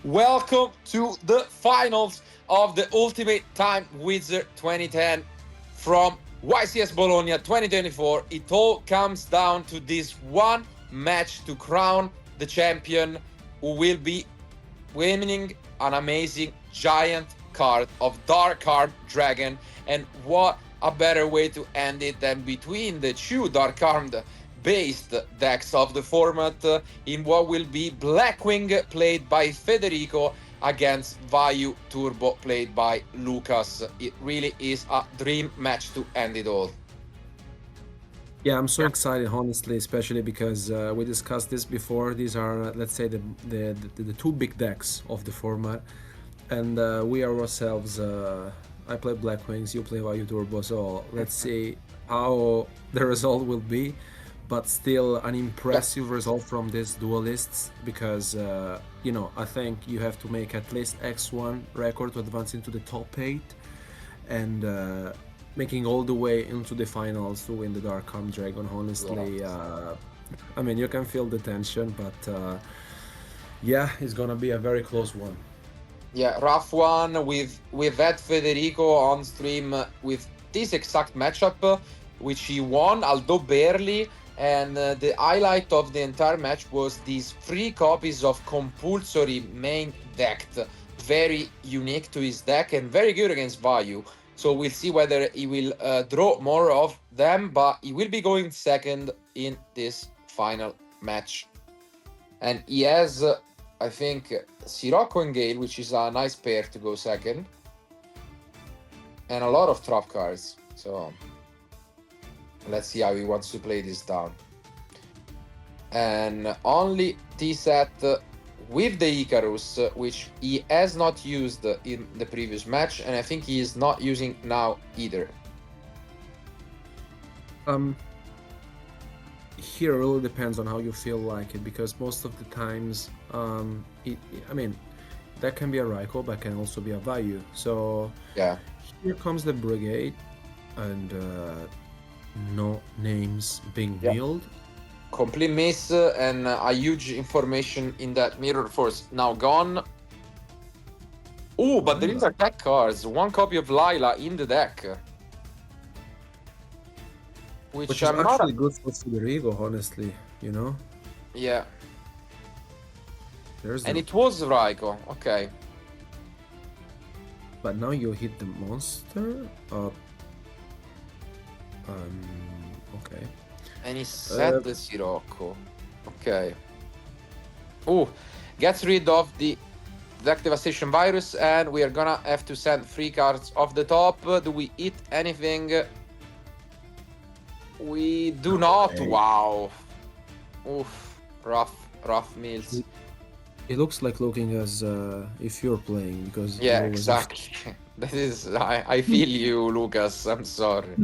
Welcome to the finals of the Ultimate Time Wizard 2010 from YCS Bologna 2024. It all comes down to this one match to crown the champion who will be winning an amazing giant card of Dark Arm Dragon. And what a better way to end it than between the two Dark Armed based decks of the format in what will be Blackwing played by Federico against Vayu Turbo played by Lucas. It really is a dream match to end it all. Yeah, I'm so excited, honestly, especially because we discussed this before. These are, let's say, the two big decks of the format, and we are ourselves. I play Blackwings, you play Vayu Turbo, so let's see how the result will be. But still, an impressive result from these duelists because I think you have to make at least X1 record to advance into the top 8, and making all the way into the finals to win the Dark Arm Dragon. Honestly, I mean, you can feel the tension, but yeah, it's gonna be a very close one. Yeah, rough one. We've had Federico on stream with this exact matchup, which he won, although barely. And the highlight of the entire match was these 3 copies of compulsory main decked. Very unique to his deck and very good against Vayu. So we'll see whether he will draw more of them, but he will be going second in this final match. And he has, I think, Sirocco and Gale, which is a nice pair to go second. And a lot of trap cards. So let's see how he wants to play this down. And only T-set with the Icarus, which he has not used in the previous match, and I think he is not using now either. Here it really depends on how you feel like it, because most of the times, I mean, that can be a Raikou, but can also be a Vayu. So yeah, here comes the Brigade, and no names being revealed. Complete miss, and a huge information in that Mirror Force now gone. Oh, but there is attack cards. 1 copy of Lila in the deck. Which is I'm actually good for Federico, honestly, you know? Yeah. And it was Raikou, okay. But now you hit the monster? Okay. And he set the Sirocco. Okay. Oh, gets rid of the deck devastation virus, and we are gonna have to send 3 cards off the top. Do we hit anything? We do not. Wow. Oof. Rough meals. It looks like looking as if you're playing, because yeah, exactly. This is I feel you, Lucas. I'm sorry.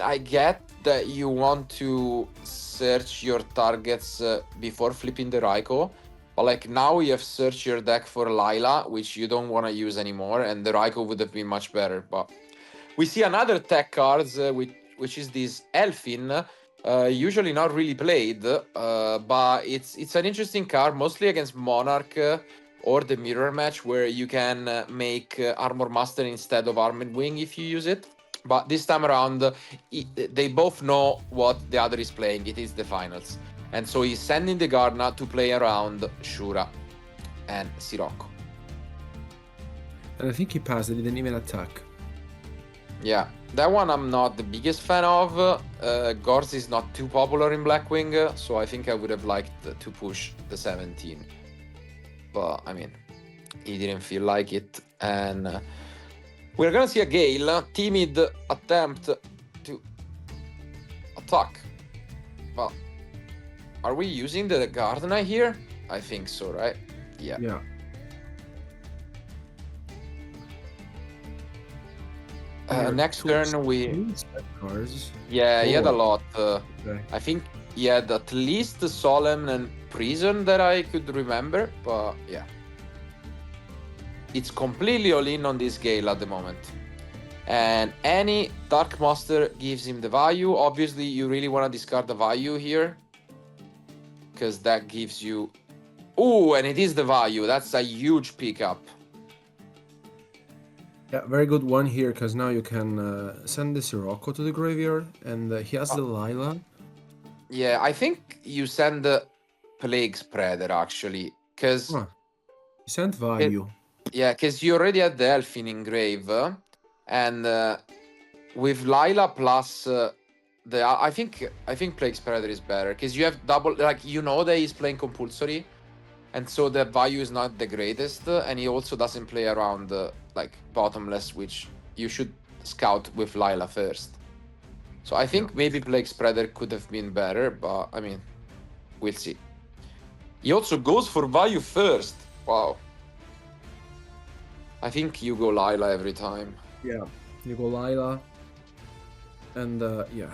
I get that you want to search your targets before flipping the Raikou, but like now you have searched your deck for Lila, which you don't want to use anymore, and the Raikou would have been much better. But we see another tech cards, which is this Elfin, usually not really played, but it's an interesting card, mostly against Monarch or the Mirror match, where you can make Armor Master instead of Armored Wing if you use it. But this time around, they both know what the other is playing. It is the finals. And so he's sending the Gardener to play around Shura and Sirocco. And I think he passed, he didn't even attack. Yeah, that one I'm not the biggest fan of. Gorz is not too popular in Blackwing, so I think I would have liked to push the 17. But, I mean, he didn't feel like it. And we're gonna see a Gale, timid attempt to attack. But are we using the Gardener here? I think so, right? Yeah. Next turn we... cards. Yeah, he had a lot. I think he had at least Solemn and Prison that I could remember, but yeah. It's completely all in on this Gale at the moment. And any Dark Monster gives him the value. Obviously, you really want to discard the value here, because that gives you... Oh, and it is the value. That's a huge pickup. Yeah, very good one here, because now you can send the Sirocco to the graveyard, and he has the Lila. Yeah, I think you send the Plague Spreader, actually, because... Huh. He sent value. Yeah, because you already had the Elfin in grave, and with Lila plus the... I think Plague Spreader is better, because you have double... Like, you know that he's playing compulsory, and so the value is not the greatest, and he also doesn't play around like bottomless, which you should scout with Lila first. So I think maybe Plague Spreader could have been better, but I mean, we'll see. He also goes for value first. Wow. I think you go Lila every time. Yeah, you go Lila, and yeah,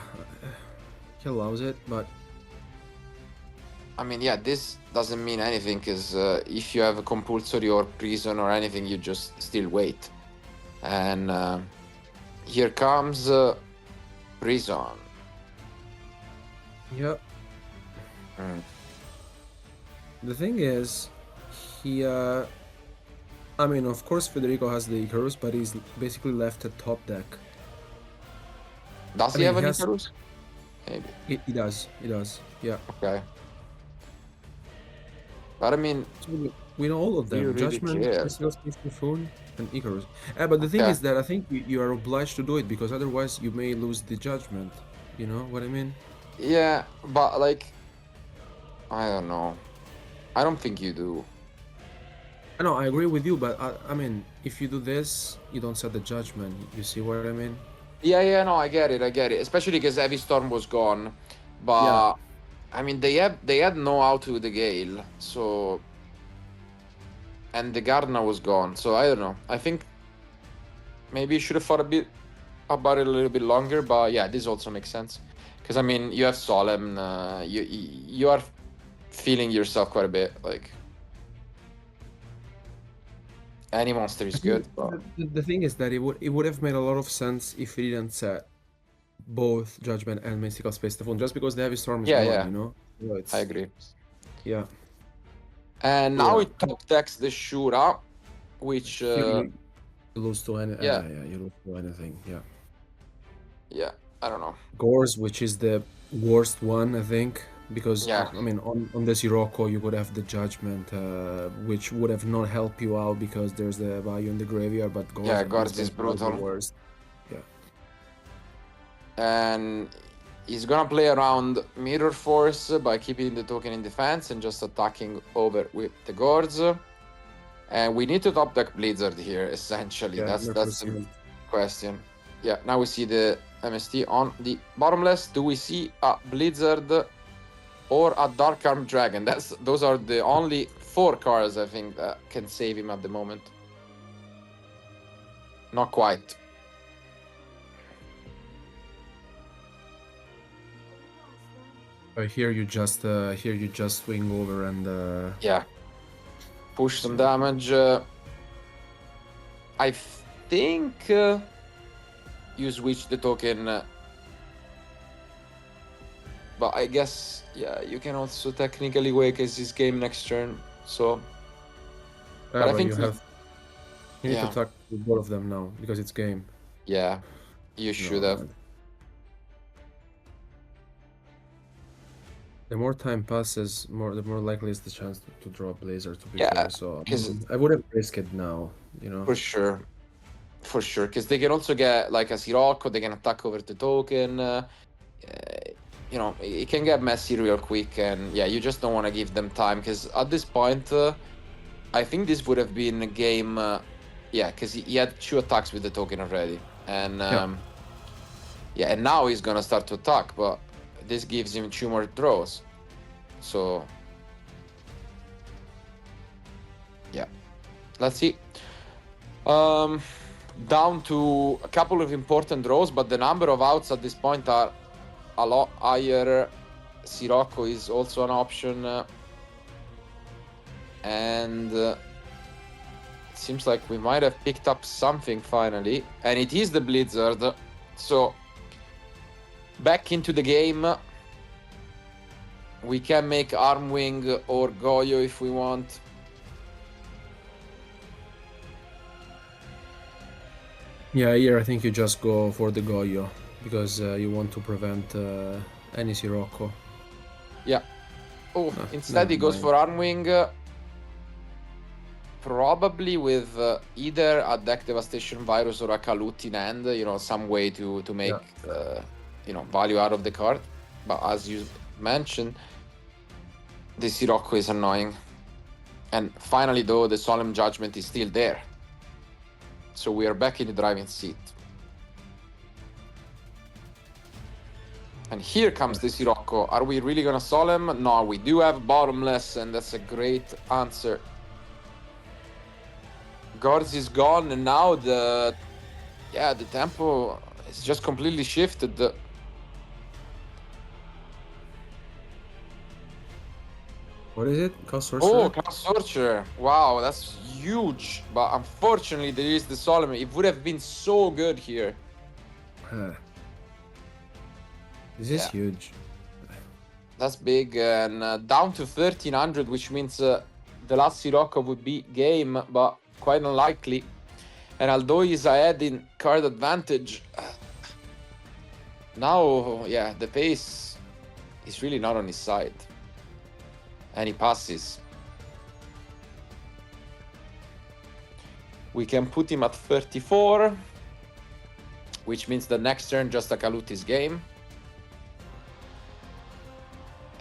he allows it, but I mean, yeah, this doesn't mean anything, because if you have a compulsory or prison or anything, you just still wait. And here comes prison. Yep. The thing is, he I mean, of course Federico has the Icarus, but he's basically left a top deck. Does I he mean, have an he has- Icarus? Maybe. He does, yeah. Okay. But I mean, So we know all of Do you them. really Judgment, care? Crystal Typhoon, and Icarus. But the thing Okay. is that I think you are obliged to do it, because otherwise you may lose the judgment. You know what I mean? yeah, but like, I don't know. I don't think you do. I know, I agree with you, but I mean, if you do this, you don't set the judgment. You see what I mean? Yeah, no, I get it. Especially because Heavy Storm was gone. But Yeah. I mean, they had no out to the Gale, so... And the Gardener was gone, so I don't know. I think maybe you should have thought about it a little bit longer, but yeah, this also makes sense. Because I mean, you have Solemn, you are feeling yourself quite a bit, like... Any monster is good, but... The thing is that it would have made a lot of sense if he didn't set both Judgment and Mystical Space Typhoon, just because the Heavy Storm is Yeah, gone, yeah. you know? So it's, I agree. Yeah. And now Yeah. it top decks the Shura, which... You lose to any. yeah. Yeah, you lose to anything. Yeah. Yeah, I don't know. Gores, which is the worst one, I think, because Yeah. I mean, on the Sirocco you would have the Judgment, which would have not helped you out because there's the value in the graveyard. But Gores, Yeah, at Gores least is was the brutal. worst. Yeah. And he's gonna play around Mirror Force by keeping the token in defense and just attacking over with the Gourds. And we need to top deck Blizzard here, essentially. Yeah, That's the 100%. question. Yeah, now we see the MST on the bottomless. Do we see a Blizzard or a Dark Arm Dragon? Those are the only 4 cards I think that can save him at the moment. Not quite. Here you just swing over and Yeah. Push some damage. I think you switch the token. But I guess, yeah, you can also technically wake as his game next turn. So, but I but think you need yeah. to attack with both of them now because it's game. Yeah, you should have. The more time passes, the more likely is the chance to draw a Blizzard, to be Yeah, fair. So 'cause- I would have risked it now, you know. For sure. Because they can also get like a Sirocco, they can attack over the token. You know, it can get messy real quick, and yeah, you just don't want to give them time. Because at this point, I think this would have been a game. Yeah, because he had 2 attacks with the token already, and yeah, and now he's gonna start to attack, but this gives him 2 more throws. So yeah, let's see. Down to a couple of important draws, but the number of outs at this point are a lot higher. Sirocco is also an option, and seems like we might have picked up something finally, and it is the Blizzard. So back into the game. We can make Armwing or Goyo if we want. Yeah, here I think you just go for the Goyo because you want to prevent any Sirocco. Yeah. Oh, No, instead he never goes mind. for Armwing. Probably with either a Deck Devastation Virus or a Kalut in hand, some way to make, value out of the card. But as you mentioned, the Sirocco is annoying. And finally, though, the Solemn Judgment is still there. So we are back in the driving seat. And here comes the Sirocco. Are we really gonna Solemn? No, we do have Bottomless, and that's a great answer. Gorz is gone, and now the tempo is just completely shifted. What is it? Chaos Sorcerer? Oh, Chaos Sorcerer. Wow, that's huge. But unfortunately, there is the Solemn. It would have been so good here. This is Yeah. huge. That's big. And down to 1300, which means the last Sirocco would be game, but quite unlikely. And although he's ahead in card advantage, now, the pace is really not on his side. And he passes. We can put him at 34, which means the next turn just a Kalut is game.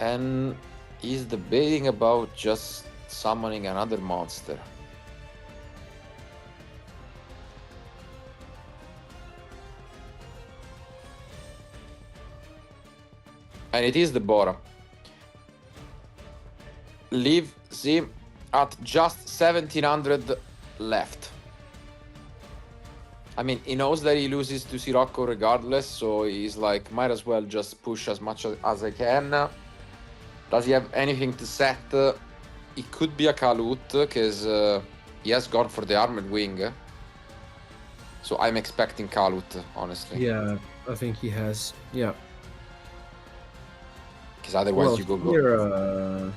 And he's debating about just summoning another monster. And it is the bottom. Leaves him at just 1700 left. I mean, he knows that he loses to Sirocco regardless, so he's like, might as well just push as much as I can. Does he have anything to set? It could be a Kalut, because he has gone for the Armored Wing. So I'm expecting Kalut, honestly. Yeah, I think he has. Yeah. Because otherwise Well, you go.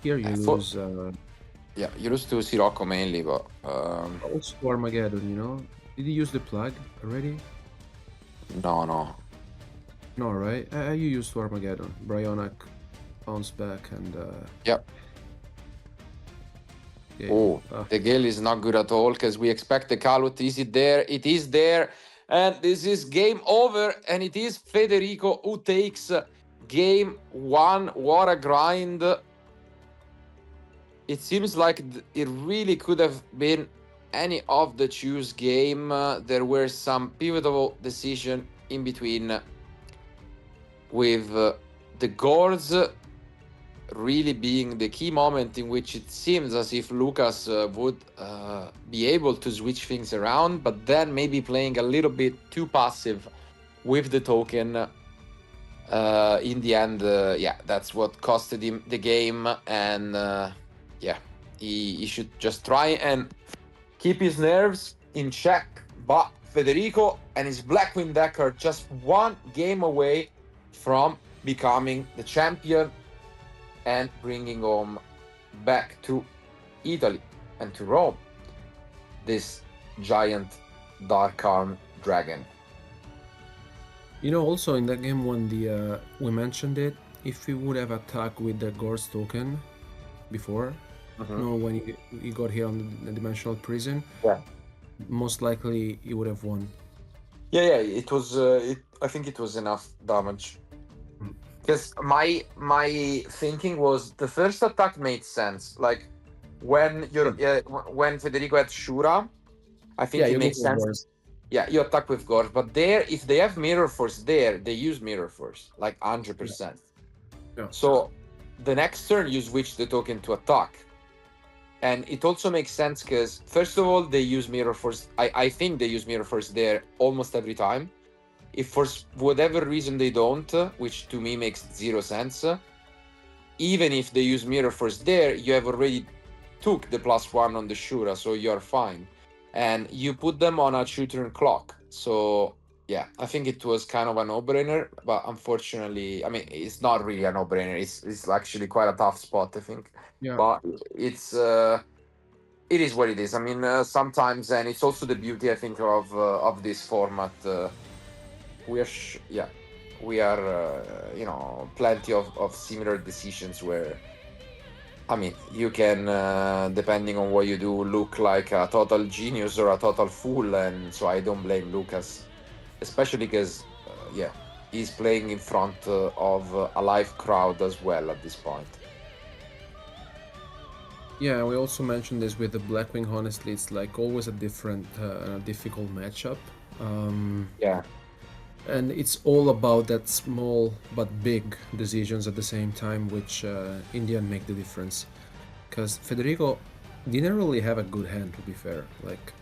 Here you lose. Yeah, you lose to Sirocco mainly, but Also Armageddon, Did you use the plug already? no. No, right? You used to Armageddon. Bryonak bounce back and. Yep. Yeah. Oh, the Gale is not good at all because we expect the Kalut. Is it there? It is there. And this is game over. And it is Federico who takes game one. What a grind. It seems like it really could have been any of the choose game. There were some pivotal decisions in between with the Gourds really being the key moment in which it seems as if Lucas would be able to switch things around, but then maybe playing a little bit too passive with the token. In the end, that's what costed him the game, and he should just try and keep his nerves in check. But Federico and his Blackwing deck are just one game away from becoming the champion and bringing home back to Italy and to Rome this giant Dark Arm dragon. Also in that game when we mentioned it, if we would have attacked with the Gorz token before, when he got here on the Dimensional Prison, most likely he would have won. Yeah, it was. I think it was enough damage. Because my thinking was the first attack made sense. Like when when Federico had Shura, I think it makes sense. Gorz. Yeah, you attack with Gorz, but there, if they have Mirror Force there, they use Mirror Force, like 100%. Yeah. So the next turn you switch the token to attack. And it also makes sense because, first of all, they use Mirror Force. I think they use Mirror Force there almost every time. If for whatever reason they don't, which to me makes zero sense, even if they use Mirror Force there, you have already took the +1 on the Shura, so you're fine. And you put them on a 2-turn clock. So yeah, I think it was kind of a no-brainer, but unfortunately, I mean, it's not really a no-brainer. It's actually quite a tough spot, I think. Yeah. But it's it is what it is. I mean, sometimes, and it's also the beauty, I think, of this format. Yeah, we are plenty of similar decisions where, I mean, you can, depending on what you do, look like a total genius or a total fool, and so I don't blame Lucas, especially because, yeah, he's playing in front of a live crowd as well at this point. Yeah, we also mentioned this with the Blackwing. Honestly, it's like always a different, difficult matchup. Yeah, And it's all about that small but big decisions at the same time, which in the end make the difference. Because Federico didn't really have a good hand, to be fair. Like,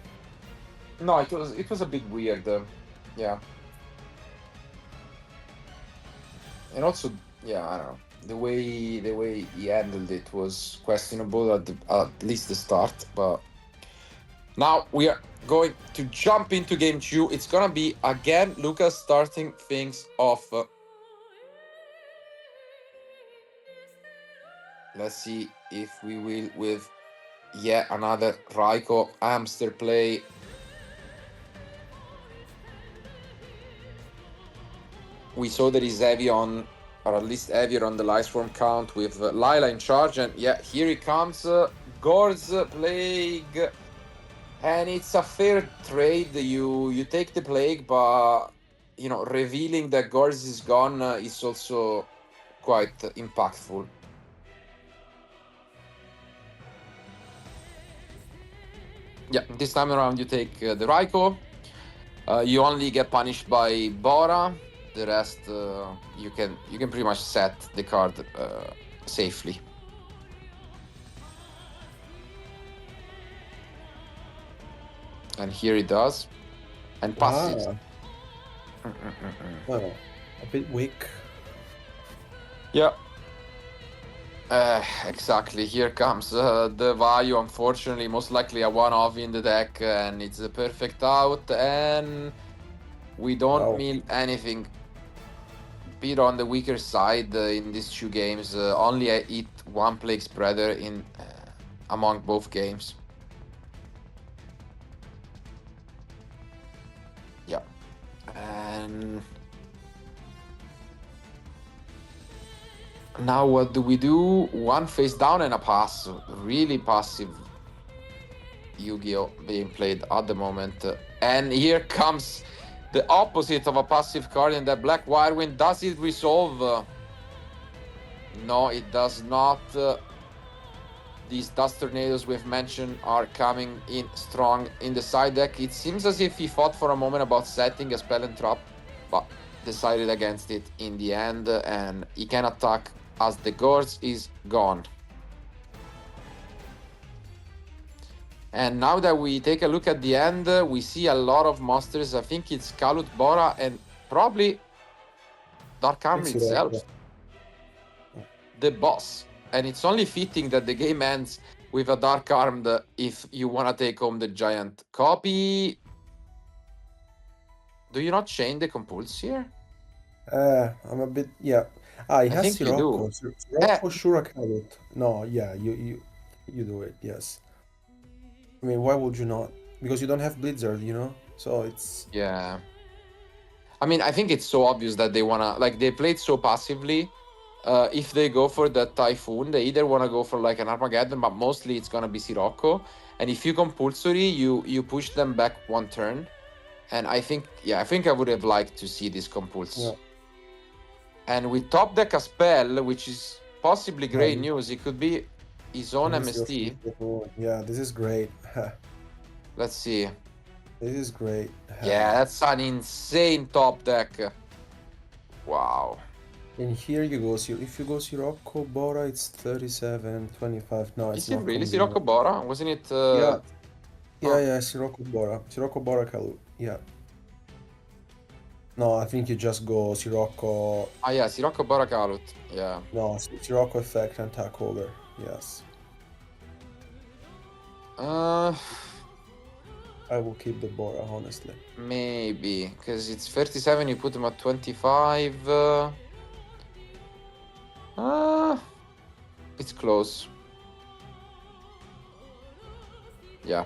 no, it was a bit weird, yeah, and also, yeah, I don't know. The way he handled it was questionable at least the start, but now we are going to jump into game 2. It's gonna be again Lucas starting things off. Let's see if we will with yet another Raiko hamster play. We saw that he's heavy on, or at least heavier on the life form count with Lila in charge, and yeah, here he comes, Gord's Plague. And it's a fair trade. You take the plague, but revealing that Gorz is gone is also quite impactful. Yeah, this time around you take the Raiko. You only get punished by Bora. The rest you can pretty much set the card safely. And here it does, and passes. well, a bit weak. Yeah. Exactly. Here comes the value. Unfortunately, most likely a one-off in the deck, and it's a perfect out. And we don't mean anything. Bit on the weaker side in these two games. Only I hit one plague spreader in among both games. Yeah, and now what do we do? One face down and a pass. Really passive Yu-Gi-Oh being played at the moment. And here comes the opposite of a passive card in that Black Wirewind. Does it resolve? No, it does not. These Dust Tornadoes we've mentioned are coming in strong in the side deck. It seems as if he thought for a moment about setting a spell and trap, but decided against it in the end, and he can attack as the Gorz is gone. And now that we take a look at the end, we see a lot of monsters. I think it's Kalut, Bora, and probably Dark Armor itself. The boss. And it's only fitting that the game ends with a Dark Armed if you want to take home the giant copy. Do you not chain the Compulse here? I'm a bit, yeah. He has think you Sirocco. do. Sirocco, Shura, Kalut. No, yeah, you do it, yes. I mean, why would you not? Because you don't have Blizzard, So it's... Yeah. I mean, I think it's so obvious that they want to... Like, they played so passively. If they go for the Typhoon, they either want to go for, like, an Armageddon, but mostly it's going to be Sirocco. And if you Compulsory, you push them back one turn. And I think I would have liked to see this Compulse. Yeah. And we top deck a spell, which is possibly great news. It could be his own MST. Yeah, this is great. Let's see. This is great. Yeah, that's an insane top deck. Wow. And here you go. If you go Sirocco Bora, it's 37, 25. No, it's not. Is it really Sirocco Bora? Wasn't it? Yeah, Sirocco Bora. Sirocco Bora Kalu. Yeah. No, I think you just go Sirocco. Yeah, Sirocco Bora Kalut. Yeah. No, Sirocco effect and attack over. Yes. Uh, I will keep the Bora, honestly. maybe because it's 37. You put him at 25. Uh, it's close. Yeah,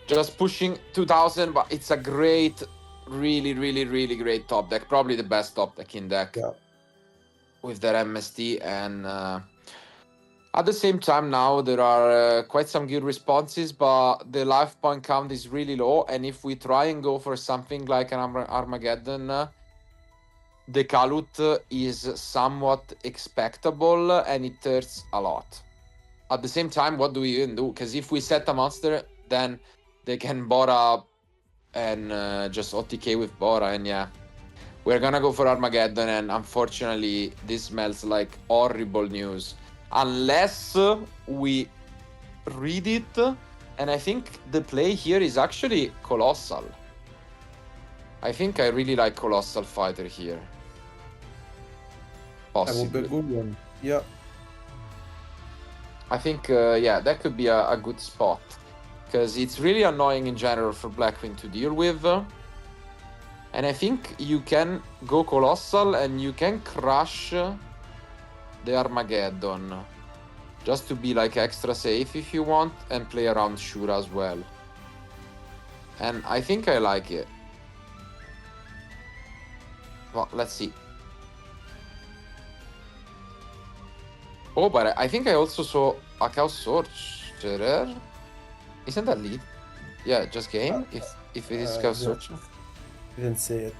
just pushing 2000, but it's a great, really, really, really great top deck. Probably the best top deck in deck. Yeah. With their MST, and at the same time now there are quite some good responses, but the life point count is really low, and if we try and go for something like an Armageddon, the Kalut is somewhat expectable and it hurts a lot. At the same time, what do we even do? Because if we set a monster, then they can Bora and just OTK with Bora, and yeah. We're gonna go for Armageddon, and unfortunately, this smells like horrible news. Unless we read it, and I think the play here is actually Colossal. I think I really like Colossal Fighter here. That will be a Possibly. good one. Yeah. I think, yeah, that could be a good spot. Because it's really annoying in general for Blackwing to deal with. And I think you can go Colossal and you can crush the Armageddon. Just to be like extra safe if you want, and play around Shura as well. And I think I like it. Well, let's see. Oh, but I think I also saw a Chaos Sorcerer. Isn't that lead? Yeah, just game. If it is Chaos Sorcerer. Didn't see it.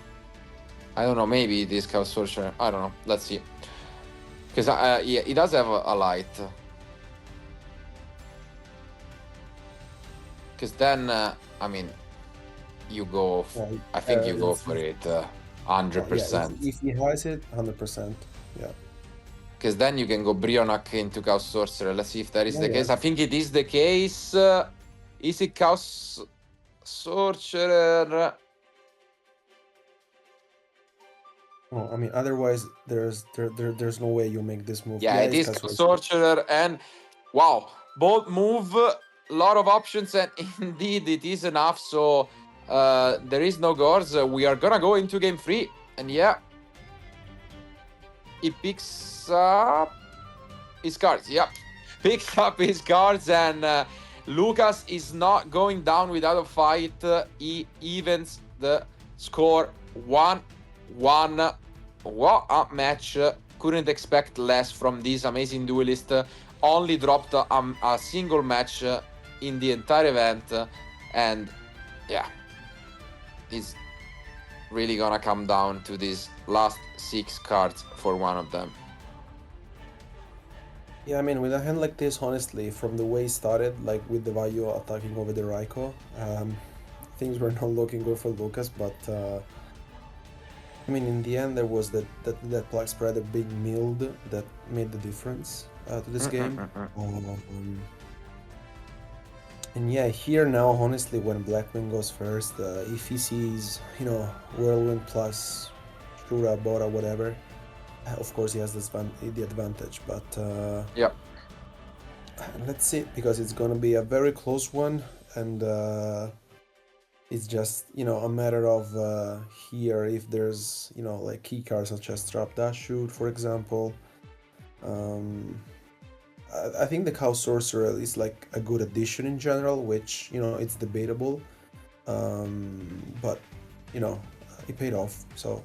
I don't know. Maybe it is Chaos Sorcerer. I don't know. Let's see. Because yeah, it does have a light. Because then, I mean, you go. I think you go for it 100%. If he has it, 100%. Yeah. Because then you can go Brionac into Chaos Sorcerer. Let's see if that is the case. Yeah. I think it is the case. Is it Chaos Sorcerer? Oh, I mean, otherwise, there's no way you make this move. Yeah, it is Chaos Sorcerer, and wow, bold move, lot of options, and indeed it is enough. So there is no guards. We are gonna go into game 3, and yeah, he picks up his cards. Yep, picks up his cards, and Lucas is not going down without a fight. He evens the score 1-1. What a match. Couldn't expect less from this amazing duelist. Only dropped a single match in the entire event, and yeah, it's really gonna come down to these last 6 cards for one of them. Yeah, I mean, with a hand like this, honestly, from the way he started, like with the Vaio attacking over the Raiko, things were not looking good for Lucas, but I mean, in the end, there was that Black Spreader being milled that made the difference to this game. And yeah, here now, honestly, when Blackwing goes first, if he sees, you know, Whirlwind plus Shura, Bora, whatever, of course he has the advantage, but yeah, let's see, because it's gonna be a very close one, and it's just, you know, a matter of here if there's, you know, like key cards such as Trap Dash Shoot, for example. I think the Chaos Sorcerer is like a good addition in general, which, you know, it's debatable, but, you know, it paid off, so.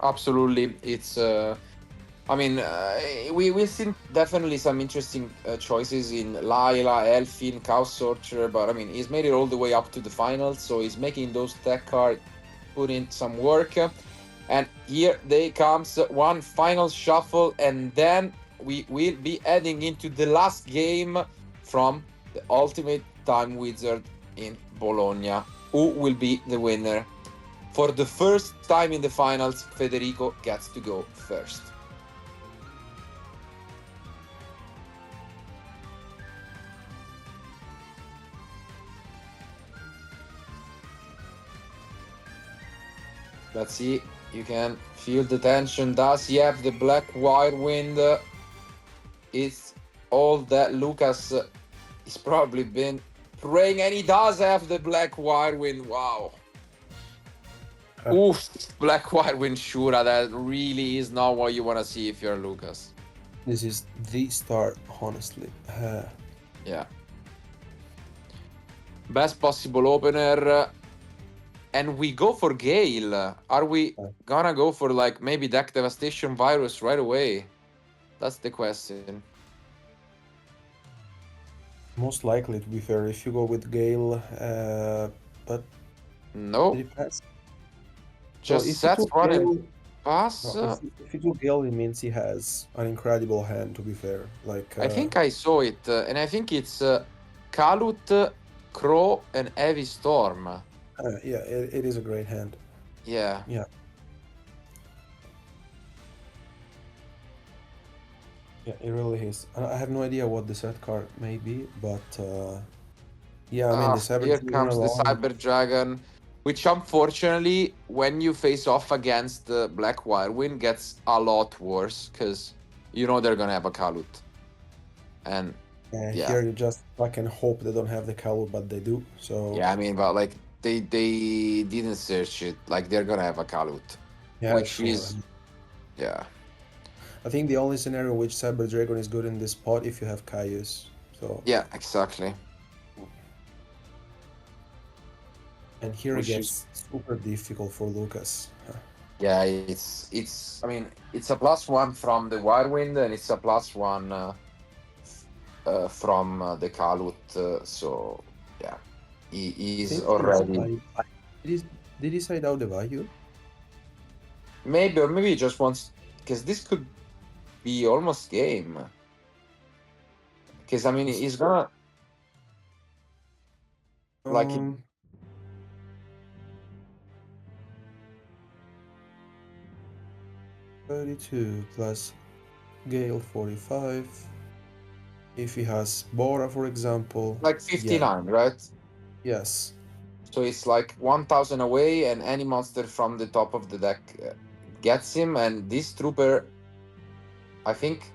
absolutely. It's I mean, we've seen definitely some interesting choices in Lila, Elfin, Chaos Sorcerer, but I mean, he's made it all the way up to the finals, so he's making those tech cards put in some work. And here they comes one final shuffle, and then we will be heading into the last game from the Ultimate Time Wizard in Bologna. Who will be the winner? For the first time in the finals, Federico gets to go first. Let's see You can feel the tension. Does he have the black whirlwind? It's all that Lucas he's probably been praying, and he does have the black whirlwind. Wow. Oof, black whirlwind Shura. That really is not what you want to see if you're Lucas. This is the start, honestly. Yeah. Best possible opener. And we go for Gale. Are we gonna go for like maybe deck devastation virus right away? That's the question. Most likely, to be fair, if you go with Gale, but No. did it pass? Just if sets you took one Gale, and pass. if you took Gale, it means he has an incredible hand, to be fair. Like I think I saw it, and I think it's Kalut, Crow, and Heavy Storm. yeah, it is a great hand. Yeah. Yeah. Yeah, it really is. I have no idea what the set card may be, but yeah, I mean the Cyber Here Dragon comes the alone. Cyber Dragon, which unfortunately, when you face off against the Black Whirlwind, gets a lot worse because you know they're gonna have a Kalut. And yeah, here you just fucking hope they don't have the Kalu, but they do. So yeah, I mean, but like they didn't search it. Like they're gonna have a Kalut, yeah, which sure. is yeah. I think the only scenario in which Cyber Dragon is good in this spot if you have Caius. So Yeah, exactly. and here Which it gets super difficult for Lucas. Yeah, it's. I mean, it's a +1 from the Whirlwind, and it's a +1 from the Kalut. So yeah, he is already. Did he side out the value? Maybe, or maybe he just wants, because this could be almost game. Because I mean, he's gonna like. 32 plus Gale 45. If he has Bora, for example. Like 59, right? Yes. So it's like 1,000 away, and any monster from the top of the deck gets him. And this trooper, I think,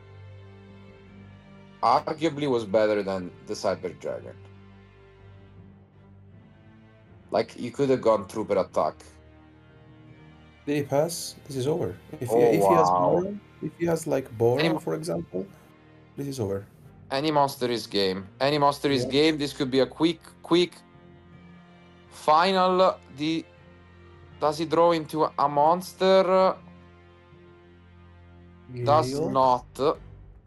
arguably was better than the Cyber Dragon. Like, you could have gone trooper attack. Did he pass? This is over. If Oh, he has wow. Bora, if he has like Bora, for example, this is over. Any monster is game. Any monster is Yeah. game. This could be a quick final. Does he draw into a monster? Does Gale. not.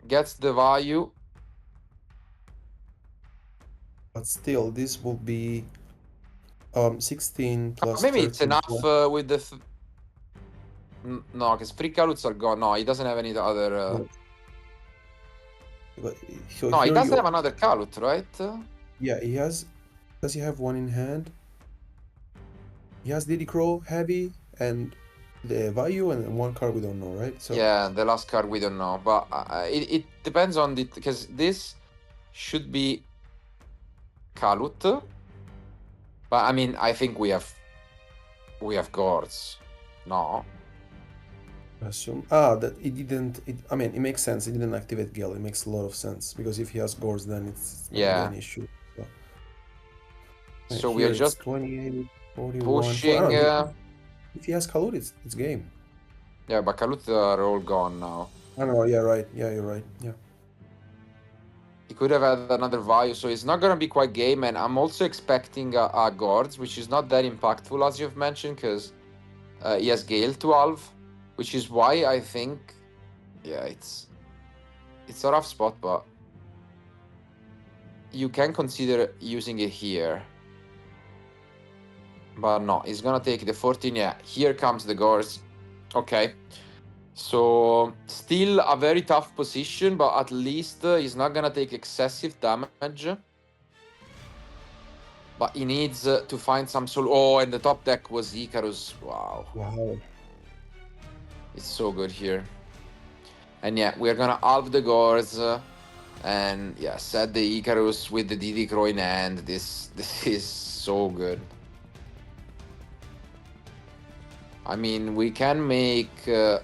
Gets the value. But still, this will be 16 plus Maybe it's 13 enough plus. with the. No, because free Kaluts are gone. No, he doesn't have any other. No. But, so No, he here doesn't you- have another Kalut, right? Yeah, he has. Does he have one in hand? He has Diddy Crow, Heavy, and the value, and one card we don't know, right? So Yeah, the last card we don't know, but it depends on the, because this should be Kalut, but I mean I think we have Gourds. No, I assume that it didn't. I mean, it makes sense. It didn't activate Gale. It makes a lot of sense because if he has Gores, then it's not Yeah. an issue. So we here are just it's 28, 41. pushing. If he has Kalut, it's game. Yeah, but Kalut are all gone now. I know. Yeah, right. Yeah, you're right. Yeah. He could have had another value, so it's not gonna be quite game. And I'm also expecting a Gourds, which is not that impactful as you've mentioned, because he has Gale 12, which is why I think, yeah, it's a rough spot, but you can consider using it here. But no, he's gonna take the 14. Yeah, here comes the Gourds. Okay. So still a very tough position, but at least he's not gonna take excessive damage. But he needs to find some Oh, and the top deck was Icarus. Wow. Wow. It's so good here. And yeah, we're gonna halve the Gourds. And yeah, set the Icarus with the Diddy Crow in hand. This is so good. I mean, we can make Goyo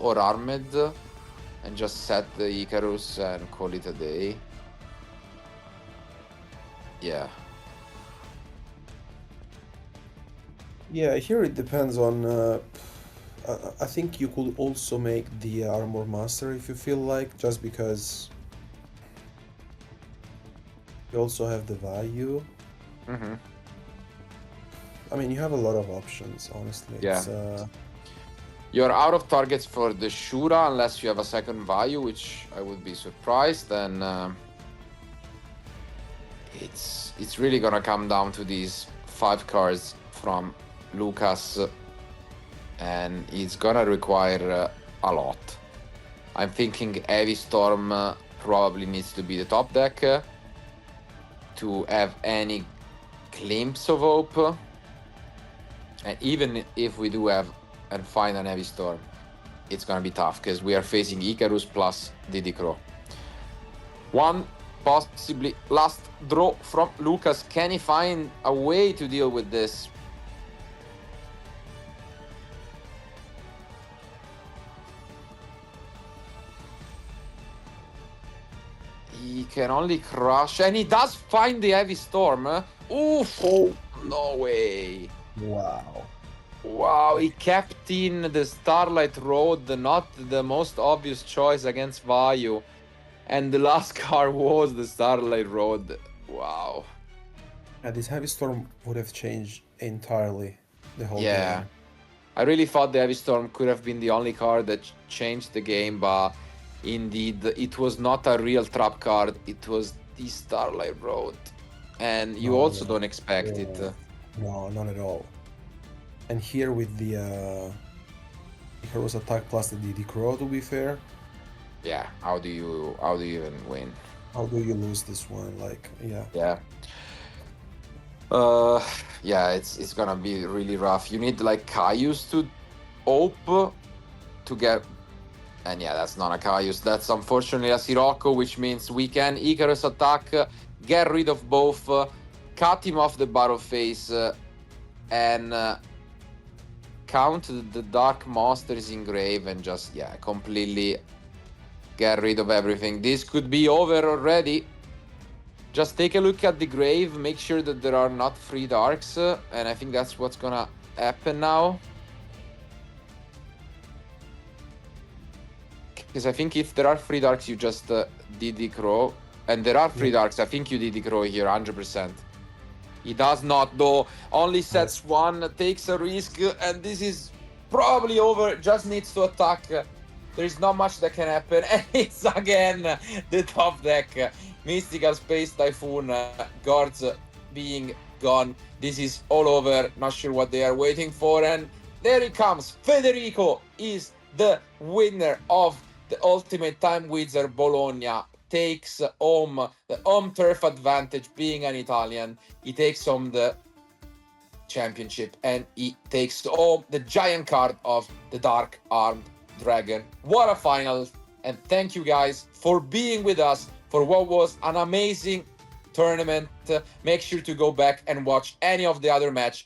or Armed and just set the Icarus and call it a day. Yeah. Yeah, here it depends on. I think you could also make the armor master if you feel like, just because you also have the value. Mm-hmm. I mean, you have a lot of options, honestly. Yeah. It's, You're out of targets for the Shura unless you have a second value, which I would be surprised. Then it's really gonna come down to these 5 cards from Lucas, and it's gonna require a lot. I'm thinking Heavy Storm probably needs to be the top deck to have any glimpse of hope. And even if we do have and find an Heavy Storm, it's gonna be tough because we are facing Icarus plus Diddy Crow. One possibly last draw from Lucas. Can he find a way to deal with this? He can only crush, and he does find the Heavy Storm. Oof! Oh. No way! wow. Wow, he kept in the Starlight Road, not the most obvious choice against Vayu. And the last card was the Starlight Road. Wow. Yeah, this heavy storm would have changed entirely the whole Yeah. game. I really thought the Heavy Storm could have been the only card that changed the game, but indeed, it was not a real trap card. It was the Starlight Road. And you also don't expect it. No, not at all. And here with the Hero's attack plus the DD Crow, to be fair, Yeah, how do you even win? how do you lose this one? Like, yeah. Yeah. Yeah, it's gonna be really rough. You need like Caius to ope to get, and yeah, that's not a Caius. That's unfortunately a Sirocco, which means we can Icarus attack, get rid of both, cut him off the battle phase, and count the Dark Monsters in grave and just, yeah, completely get rid of everything. This could be over already. Just take a look at the grave, make sure that there are not 3 darks, and I think that's what's gonna happen now. Because I think if there are 3 darks, you just DD Crow. And there are 3 darks, I think you DD Crow here, 100%. He does not, though. Only sets 1, takes a risk, and this is probably over. Just needs to attack. There's not much that can happen. And it's again the top deck. Mystical Space Typhoon, guards being gone. This is all over. Not sure what they are waiting for. And there he comes. Federico is the winner of the Ultimate Time Wizard Bologna. Takes home the home turf advantage, being an Italian. He takes home the championship and he takes home the giant card of the Dark Armed Dragon. What a final! And thank you guys for being with us for what was an amazing tournament. Make sure to go back and watch any of the other match